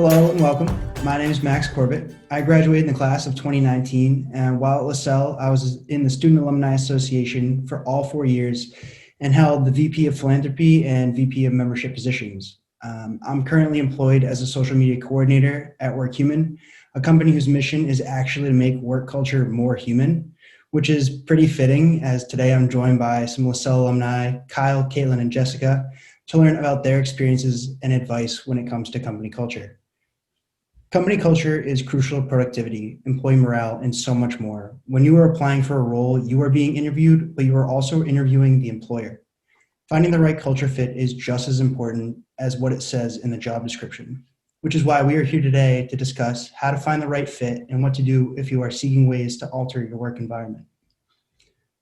Hello and welcome. My name is Max Corbett. I graduated in the class of 2019, and while at LaSalle, I was in the Student Alumni Association for all 4 years and held the VP of Philanthropy and VP of Membership positions. I'm currently employed as a social media coordinator at WorkHuman, a company whose mission is actually to make work culture more human, which is pretty fitting as today I'm joined by some LaSalle alumni, Kyle, Caitlin, and Jessica, to learn about their experiences and advice when it comes to company culture. Company culture is crucial to productivity, employee morale, and so much more. When you are applying for a role, you are being interviewed, but you are also interviewing the employer. Finding the right culture fit is just as important as what it says in the job description, which is why we are here today to discuss how to find the right fit and what to do if you are seeking ways to alter your work environment.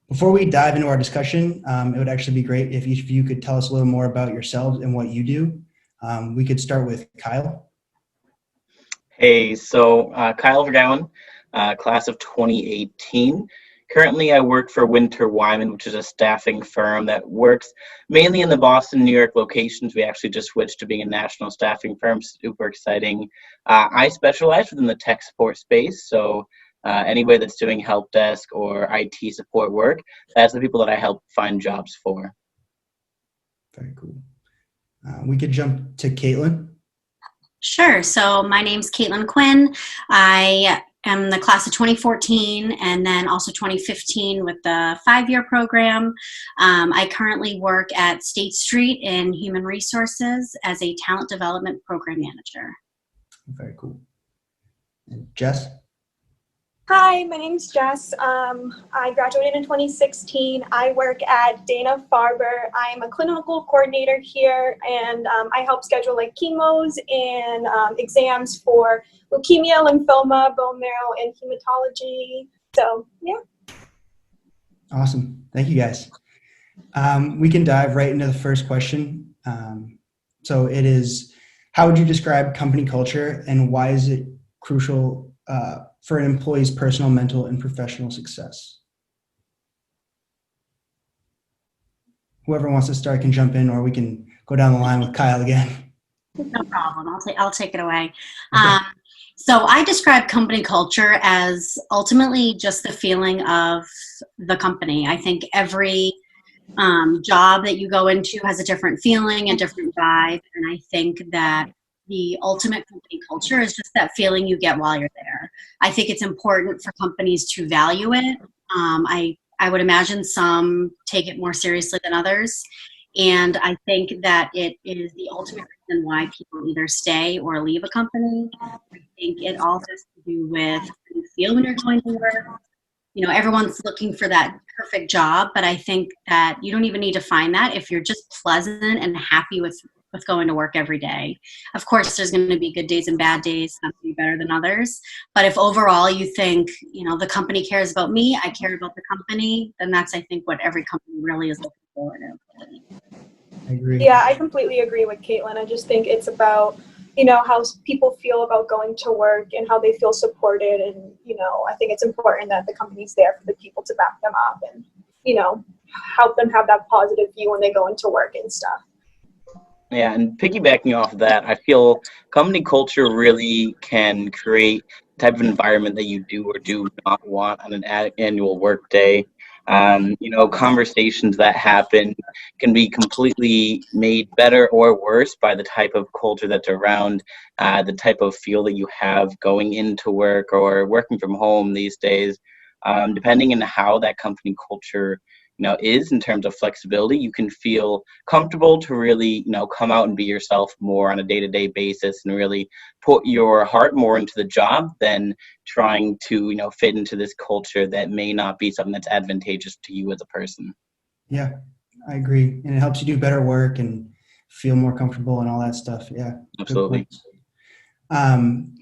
Before we dive into our discussion, it would actually be great if each of you could tell us a little more about yourselves and what you do. We could start with Kyle. Hey, so Kyle Vergowan, class of 2018. Currently, I work for Winter Wyman, which is a staffing firm that works mainly in the Boston, New York locations. We actually just switched to being a national staffing firm, super exciting. I specialize within the tech support space, so anybody that's doing help desk or IT support work, that's the people that I help find jobs for. Very cool. We could jump to Caitlin. Sure. So my name's Caitlin Quinn. I am the class of 2014 and then also 2015 with the 5-year program. I currently work at State Street in Human Resources as a talent development program manager. Very cool. And Jess? Hi, my name's Jess. I graduated in 2016. I work at Dana-Farber. I'm a clinical coordinator here, and I help schedule like chemos and exams for leukemia, lymphoma, bone marrow, and hematology. So, yeah. Awesome. Thank you, guys. We can dive right into the first question. So it is, how would you describe company culture and why is it crucial for an employee's personal, mental, and professional success? Whoever wants to start can jump in, or we can go down the line with Kyle again. No problem. I'll take it away. Okay. So I describe company culture as ultimately just the feeling of the company. I think every job that you go into has a different feeling, a different vibe, and I think that the ultimate company culture is just that feeling you get while you're there. I think it's important for companies to value it. I would imagine some take it more seriously than others. And I think that it is the ultimate reason why people either stay or leave a company. I think it all has to do with how you feel when you're going to work. You know, everyone's looking for that perfect job, but I think that you don't even need to find that if you're just pleasant and happy with going to work every day. Of course, there's going to be good days and bad days, some be better than others. But if overall you think, you know, the company cares about me, I care about the company, then that's, I think, what every company really is looking for. I agree. Yeah, I completely agree with Caitlin. I just think it's about, you know, how people feel about going to work and how they feel supported. And, you know, I think it's important that the company's there for the people to back them up and, you know, help them have that positive view when they go into work and stuff. Yeah, and piggybacking off of that, I feel company culture really can create the type of environment that you do or do not want on an annual work day. You know, conversations that happen can be completely made better or worse by the type of culture that's around, the type of feel that you have going into work or working from home these days. Depending on how that company culture is in terms of flexibility, you can feel comfortable to really, come out and be yourself more on a day-to-day basis and really put your heart more into the job than trying to, fit into this culture that may not be something that's advantageous to you as a person. Yeah, I agree. And it helps you do better work and feel more comfortable and all that stuff. Yeah. Absolutely.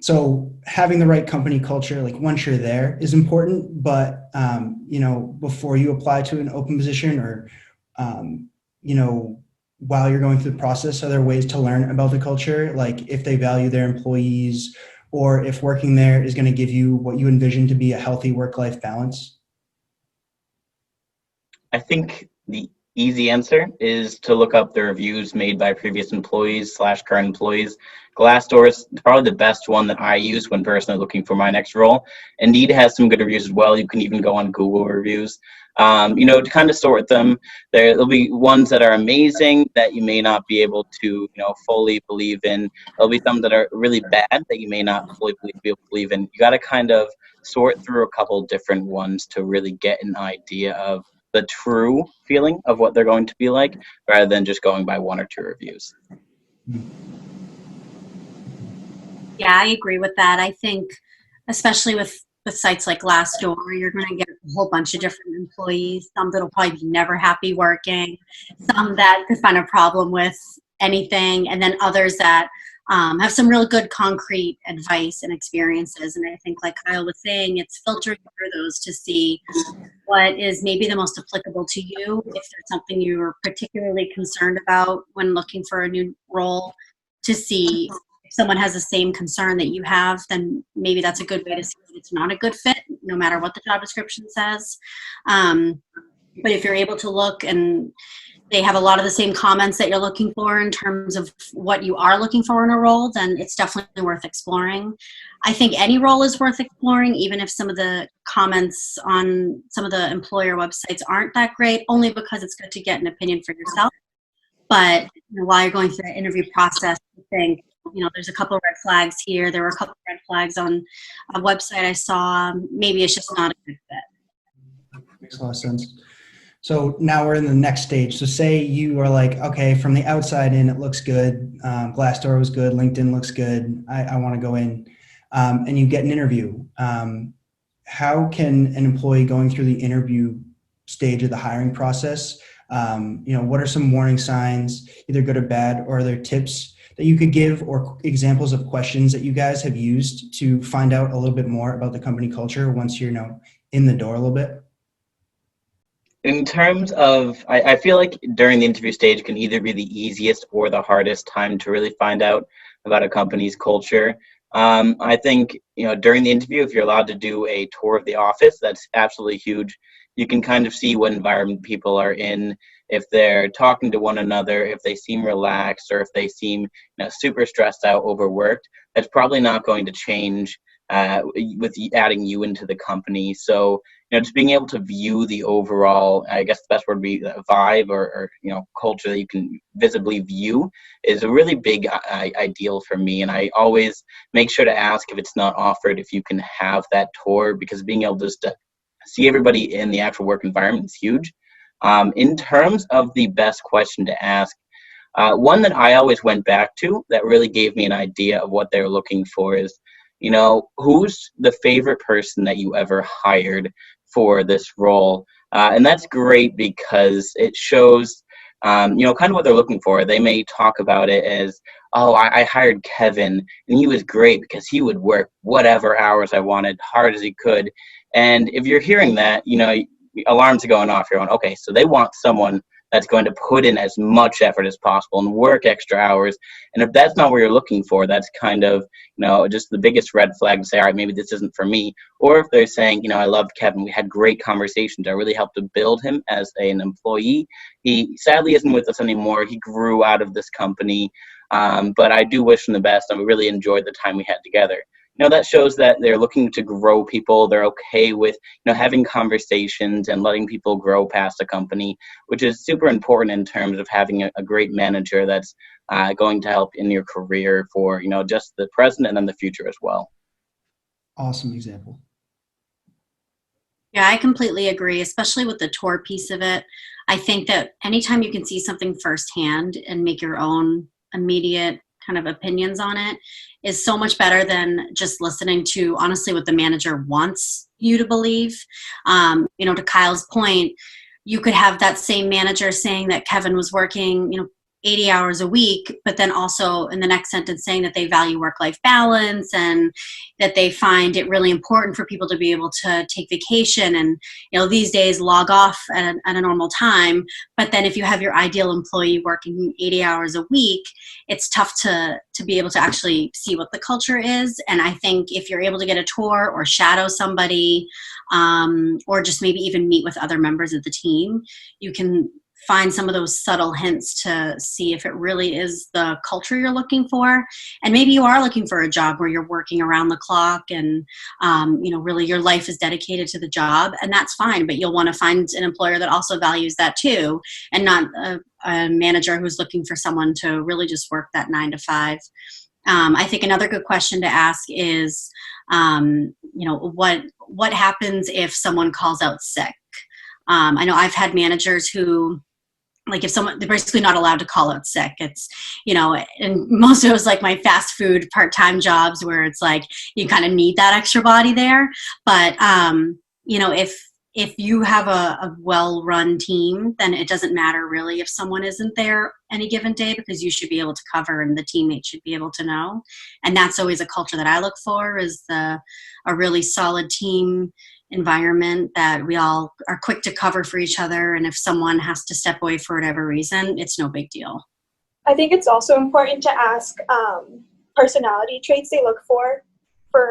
So having the right company culture, like once you're there, is important, but before you apply to an open position or while you're going through the process, are there ways to learn about the culture, like if they value their employees or if working there is going to give you what you envision to be a healthy work-life balance? I think the easy answer is to look up the reviews made by previous employees / current employees. Glassdoor is probably the best one that I use when personally looking for my next role. Indeed has some good reviews as well. You can even go on Google reviews. To kind of sort them, there'll be ones that are amazing that you may not be able to, fully believe in. There'll be some that are really bad that you may not fully be able to believe in. You got to kind of sort through a couple different ones to really get an idea of the true feeling of what they're going to be like, rather than just going by one or two reviews. Yeah, I agree with that. I think, especially with sites like Glassdoor, you're going to get a whole bunch of different employees. Some that'll probably be never happy working, some that could find a problem with anything, and then others that have some real good concrete advice and experiences. And I think, like Kyle was saying, it's filtering through those to see what is maybe the most applicable to you. If there's something you're particularly concerned about when looking for a new role, to see if someone has the same concern that you have, then maybe that's a good way to see if it's not a good fit, no matter what the job description says. But if you're able to look and they have a lot of the same comments that you're looking for in terms of what you are looking for in a role, then it's definitely worth exploring. I think any role is worth exploring, even if some of the comments on some of the employer websites aren't that great, only because it's good to get an opinion for yourself. But while you're going through the interview process, you think, there's a couple of red flags here. There were a couple of red flags on a website I saw. Maybe it's just not a good fit. Makes a lot of sense. So now we're in the next stage. So say you are like, okay, from the outside in, it looks good. Glassdoor was good. LinkedIn looks good. I want to go in. And you get an interview. How can an employee going through the interview stage of the hiring process, what are some warning signs, either good or bad, or are there tips that you could give or examples of questions that you guys have used to find out a little bit more about the company culture once you're, in the door a little bit? In terms of, I feel like during the interview stage can either be the easiest or the hardest time to really find out about a company's culture. I think, during the interview, if you're allowed to do a tour of the office, that's absolutely huge. You can kind of see what environment people are in, if they're talking to one another, if they seem relaxed, or if they seem super stressed out, overworked. That's probably not going to change with adding you into the company. So, just being able to view the overall, I guess the best word would be vibe or culture that you can visibly view is a really big ideal for me. And I always make sure to ask if it's not offered, if you can have that tour, because being able to see everybody in the actual work environment is huge. In terms of the best question to ask, one that I always went back to that really gave me an idea of what they're looking for is, who's the favorite person that you ever hired for this role? And that's great because it shows, kind of what they're looking for. They may talk about it as, oh, I hired Kevin and he was great because he would work whatever hours I wanted, hard as he could. And if you're hearing that, alarms are going off. You're going, okay, so they want someone that's going to put in as much effort as possible and work extra hours. And if that's not what you're looking for, that's kind of, just the biggest red flag to say, all right, maybe this isn't for me. Or if they're saying, I loved Kevin, we had great conversations, I really helped to build him as an employee. He sadly isn't with us anymore. He grew out of this company. But I do wish him the best, and we really enjoyed the time we had together. That shows that they're looking to grow people. They're okay with, having conversations and letting people grow past a company, which is super important in terms of having a great manager that's going to help in your career for, just the present and then the future as well. Awesome example. Yeah, I completely agree, especially with the tour piece of it. I think that anytime you can see something firsthand and make your own immediate kind of opinions on it is so much better than just listening to honestly what the manager wants you to believe. To Kyle's point, you could have that same manager saying that Kevin was working, 80 hours a week, but then also in the next sentence saying that they value work-life balance and that they find it really important for people to be able to take vacation and, these days log off at a normal time. But then if you have your ideal employee working 80 hours a week, it's tough to be able to actually see what the culture is. And I think if you're able to get a tour or shadow somebody, or just maybe even meet with other members of the team, you can find some of those subtle hints to see if it really is the culture you're looking for. And maybe you are looking for a job where you're working around the clock and, really your life is dedicated to the job, and that's fine. But you'll want to find an employer that also values that too, and not a manager who's looking for someone to really just work that 9 to 5. I think another good question to ask is, what happens if someone calls out sick? I know I've had managers who, like, if someone, they're basically not allowed to call out sick. It's, and most of it was like my fast food part-time jobs where it's like you kind of need that extra body there. But, if you have a well-run team, then it doesn't matter really if someone isn't there any given day, because you should be able to cover and the teammates should be able to know. And that's always a culture that I look for, is a really solid team environment that we all are quick to cover for each other. And if someone has to step away for whatever reason, it's no big deal. I think it's also important to ask personality traits they look for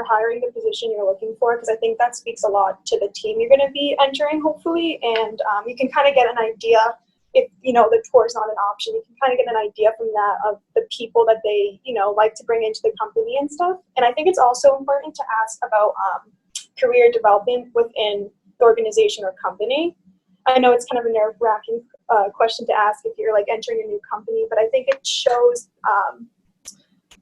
hiring the position you're looking for, because I think that speaks a lot to the team you're going to be entering, hopefully. And you can kind of get an idea if, the tour is not an option. You can kind of get an idea from that of the people that they, like to bring into the company and stuff. And I think it's also important to ask about career development within the organization or company. I know it's kind of a nerve-wracking question to ask if you're like entering a new company, but I think it shows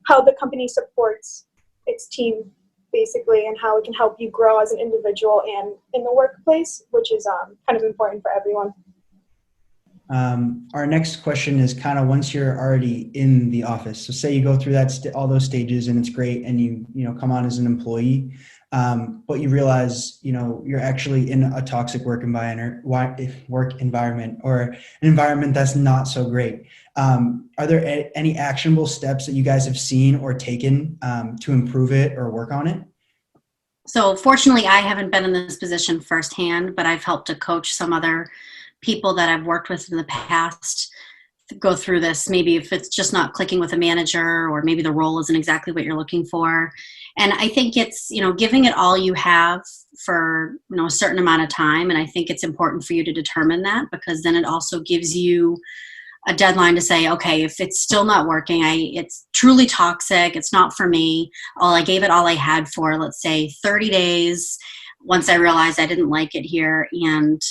how the company supports its team basically, and how it can help you grow as an individual and in the workplace, which is kind of important for everyone. Our next question is kind of once you're already in the office. So say you go through all those stages and it's great, and you come on as an employee, but you realize you're actually in a toxic work environment or an environment that's not so great. Are there any actionable steps that you guys have seen or taken to improve it or work on it? So fortunately, I haven't been in this position firsthand, but I've helped to coach some other people that I've worked with in the past go through this. Maybe if it's just not clicking with a manager, or maybe the role isn't exactly what you're looking for. And I think it's, giving it all you have for, a certain amount of time. And I think it's important for you to determine that, because then it also gives you a deadline to say, okay, if it's still not working, it's truly toxic, it's not for me. I gave it all I had for, let's say, 30 days. Once I realized I didn't like it here, and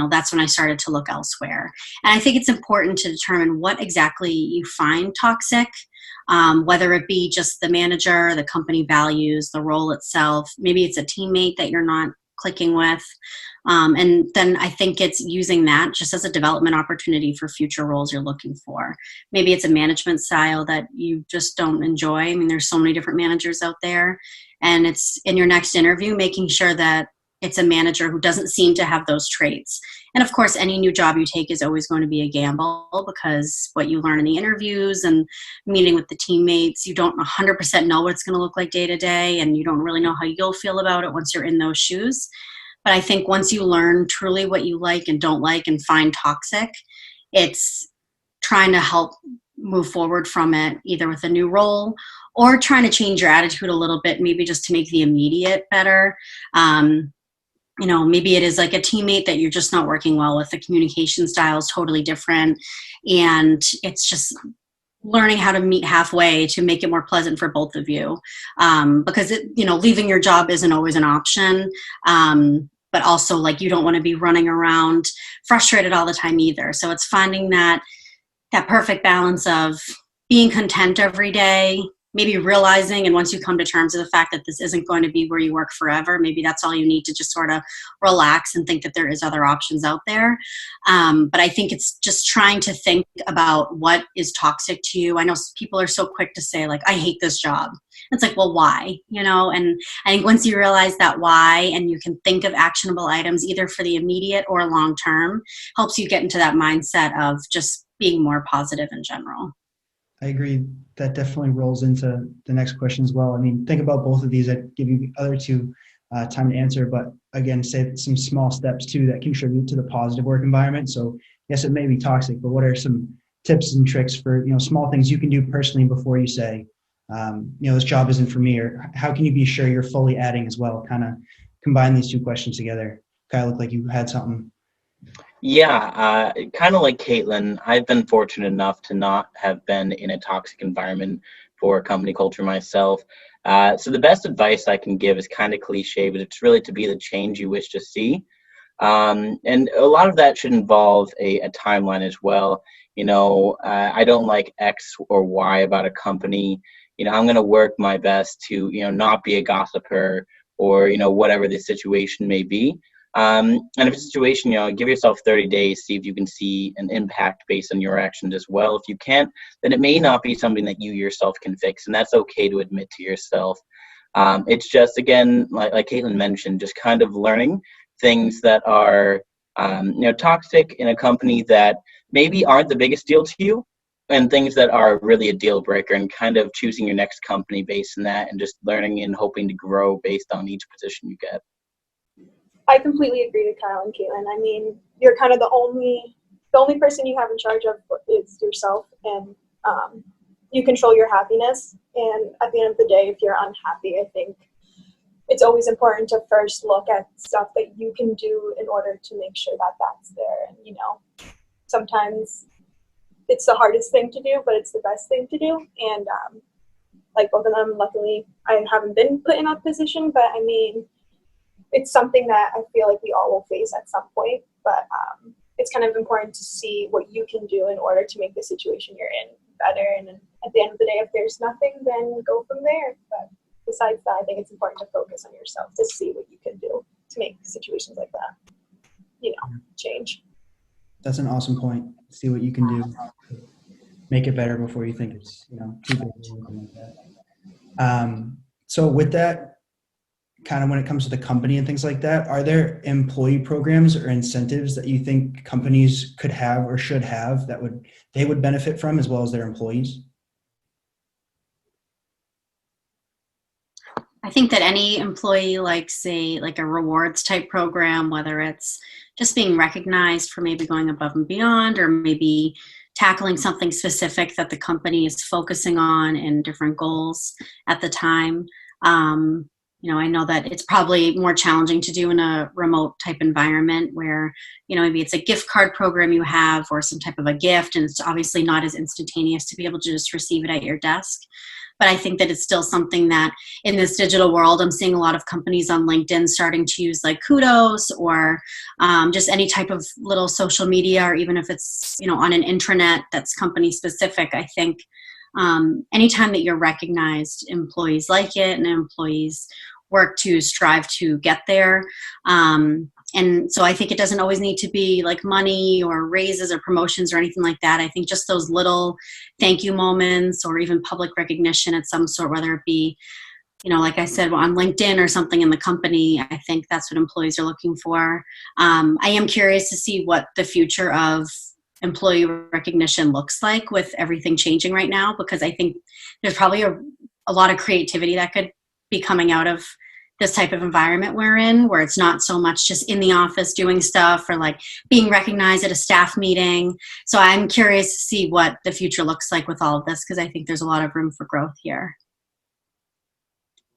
that's when I started to look elsewhere. And I think it's important to determine what exactly you find toxic, whether it be just the manager, the company values, the role itself. Maybe it's a teammate that you're not clicking with. And then I think it's using that just as a development opportunity for future roles you're looking for. Maybe it's a management style that you just don't enjoy. I mean, there's so many different managers out there. And it's in your next interview, making sure that it's a manager who doesn't seem to have those traits. And of course, any new job you take is always going to be a gamble, because what you learn in the interviews and meeting with the teammates, you don't 100% know what it's going to look like day to day, and you don't really know how you'll feel about it once you're in those shoes. But I think once you learn truly what you like and don't like and find toxic, it's trying to help move forward from it, either with a new role or trying to change your attitude a little bit, maybe just to make the immediate better. Maybe it is like a teammate that you're just not working well with. The communication style is totally different. And it's just learning how to meet halfway to make it more pleasant for both of you. Because leaving your job isn't always an option. But also, like, you don't want to be running around frustrated all the time either. So it's finding that perfect balance of being content every day, maybe realizing, and once you come to terms with the fact that this isn't going to be where you work forever, maybe that's all you need to just sort of relax and think that there is other options out there. But I think it's just trying to think about what is toxic to you. I know people are so quick to say, like, I hate this job. It's like, well, why? And I think once you realize that why, and you can think of actionable items either for the immediate or long term, helps you get into that mindset of just being more positive in general. I agree. That definitely rolls into the next question as well. I mean, think about both of these. I'd give you the other two time to answer, but again, say some small steps too that contribute to the positive work environment. So yes, it may be toxic, but what are some tips and tricks for, small things you can do personally before you say, this job isn't for me, or how can you be sure you're fully adding as well? Kind of combine these two questions together. Kyle, looked like you had something. Yeah, kind of like Caitlin, I've been fortunate enough to not have been in a toxic environment for company culture myself. So the best advice I can give is kind of cliche, but it's really to be the change you wish to see. And a lot of that should involve a timeline as well. I don't like X or Y about a company. I'm going to work my best to, not be a gossiper or, whatever the situation may be. And if it's a situation, give yourself 30 days, see if you can see an impact based on your actions as well. If you can't, then it may not be something that you yourself can fix. And that's okay to admit to yourself. It's just, again, like Caitlin mentioned, just kind of learning things that are toxic in a company that maybe aren't the biggest deal to you, and things that are really a deal breaker, and kind of choosing your next company based on that, and just learning and hoping to grow based on each position you get. I completely agree with Kyle and Caitlin. I mean, you're kind of the only person you have in charge of is yourself, and you control your happiness. And at the end of the day, if you're unhappy, I think it's always important to first look at stuff that you can do in order to make sure that that's there. And, sometimes it's the hardest thing to do, but it's the best thing to do. And like both of them, luckily, I haven't been put in that position, but I mean, it's something that I feel like we all will face at some point, but it's kind of important to see what you can do in order to make the situation you're in better. And then at the end of the day, if there's nothing, then go from there. But besides that, I think it's important to focus on yourself to see what you can do to make situations like that, change. That's an awesome point. See what you can do. Make it better before you think it's, too big or anything like that. So with that, kind of when it comes to the company and things like that, are there employee programs or incentives that you think companies could have or should have that they would benefit from as well as their employees? I think that any employee likes a rewards type program, whether it's just being recognized for maybe going above and beyond, or maybe tackling something specific that the company is focusing on in different goals at the time. I know that it's probably more challenging to do in a remote type environment where, maybe it's a gift card program you have or some type of a gift, and it's obviously not as instantaneous to be able to just receive it at your desk. But I think that it's still something that in this digital world, I'm seeing a lot of companies on LinkedIn starting to use like kudos or just any type of little social media, or even if it's, on an intranet that's company specific. I think anytime that you're recognized, employees like it, and employees work to strive to get there. And so I think it doesn't always need to be like money or raises or promotions or anything like that. I think just those little thank you moments, or even public recognition at some sort, whether it be, like I said, on LinkedIn or something in the company, I think that's what employees are looking for. I am curious to see what the future of employee recognition looks like with everything changing right now, because I think there's probably a lot of creativity that could be coming out of this type of environment we're in, where it's not so much just in the office doing stuff or like being recognized at a staff meeting. So I'm curious to see what the future looks like with all of this, because I think there's a lot of room for growth here.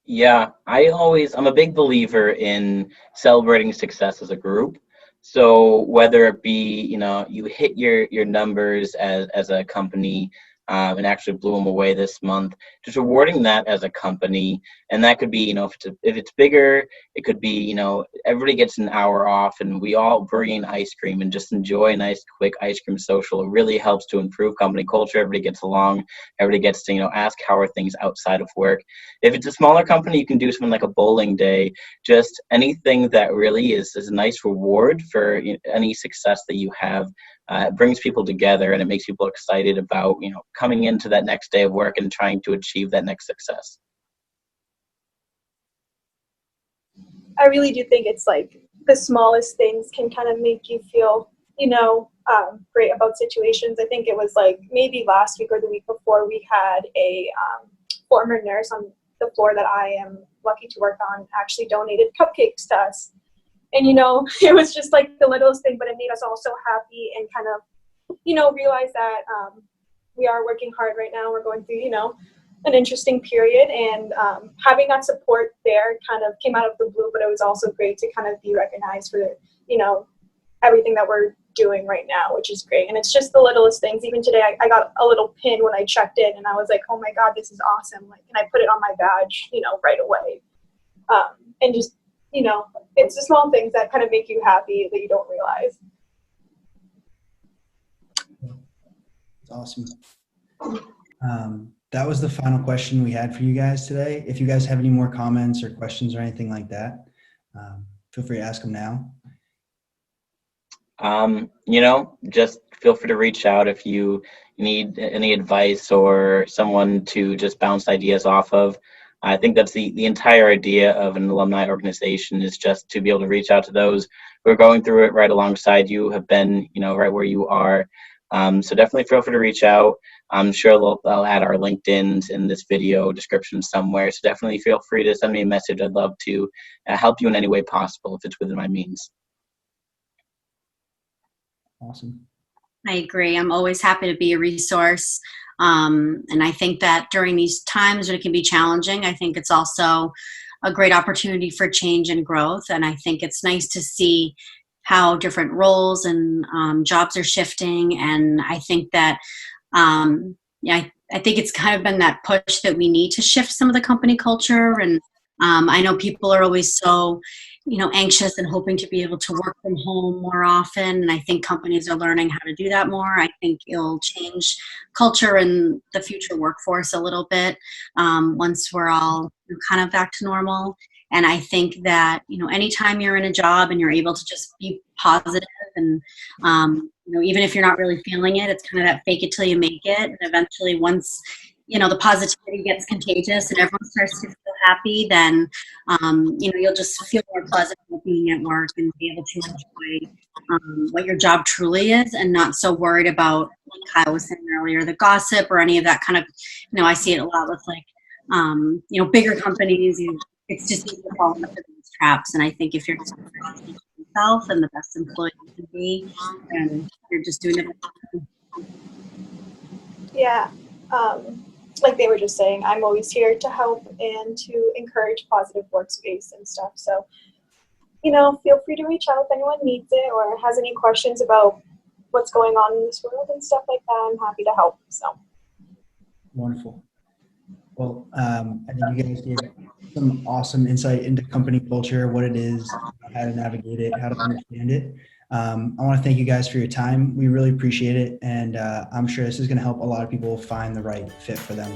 Yeah, I'm a big believer in celebrating success as a group. So whether it be, you hit your numbers as a company, and actually blew them away this month, just rewarding that as a company. And that could be, if it's bigger, it could be, everybody gets an hour off and we all bring ice cream and just enjoy a nice quick ice cream social. It really helps to improve company culture. Everybody gets along. Everybody gets to, ask how are things outside of work. If it's a smaller company, you can do something like a bowling day, just anything that really is a nice reward for any success that you have. It brings people together, and it makes people excited about, coming into that next day of work and trying to achieve that next success. I really do think it's like the smallest things can kind of make you feel, great about situations. I think it was like maybe last week or the week before, we had a former nurse on the floor that I am lucky to work on actually donated cupcakes to us. And, it was just like the littlest thing, but it made us all so happy and kind of, realize that we are working hard right now. We're going through, an interesting period, and having that support there kind of came out of the blue, but it was also great to kind of be recognized for, everything that we're doing right now, which is great. And it's just the littlest things. Even today, I got a little pin when I checked in, and I was like, oh my God, this is awesome. Like, and I put it on my badge, right away. And just, it's the small things that kind of make you happy that you don't realize. That's awesome. That was the final question we had for you guys today. If you guys have any more comments or questions or anything like that, feel free to ask them now. Just feel free to reach out if you need any advice or someone to just bounce ideas off of. I think that's the entire idea of an alumni organization, is just to be able to reach out to those who are going through it right alongside you, have been, right where you are. So definitely feel free to reach out. I'm sure they'll add our LinkedIn's in this video description somewhere. So definitely feel free to send me a message. I'd love to help you in any way possible if it's within my means. Awesome. I agree. I'm always happy to be a resource. And I think that during these times when it can be challenging, I think it's also a great opportunity for change and growth. And I think it's nice to see how different roles and jobs are shifting. And I think that, I think it's kind of been that push that we need to shift some of the company culture. And I know people are always so, anxious and hoping to be able to work from home more often. And I think companies are learning how to do that more. I think it'll change culture and the future workforce a little bit once we're all kind of back to normal. And I think that, anytime you're in a job and you're able to just be positive and, even if you're not really feeling it, it's kind of that fake it till you make it. And eventually once, the positivity gets contagious and everyone starts to feel happy, then, you'll just feel more pleasant being at work and be able to enjoy what your job truly is, and not so worried about, like Kyle was saying earlier, the gossip or any of that kind of, I see it a lot with like, bigger companies. It's just easy to fall into these traps. And I think if you're just yourself and the best employee you can be, and you're just doing it. Yeah. Like they were just saying, I'm always here to help and to encourage positive workspace and stuff. So, feel free to reach out if anyone needs it or has any questions about what's going on in this world and stuff like that. I'm happy to help. So Wonderful. Well, I think you guys gave some awesome insight into company culture, what it is, how to navigate it, how to understand it. I want to thank you guys for your time. We really appreciate it. And I'm sure this is going to help a lot of people find the right fit for them.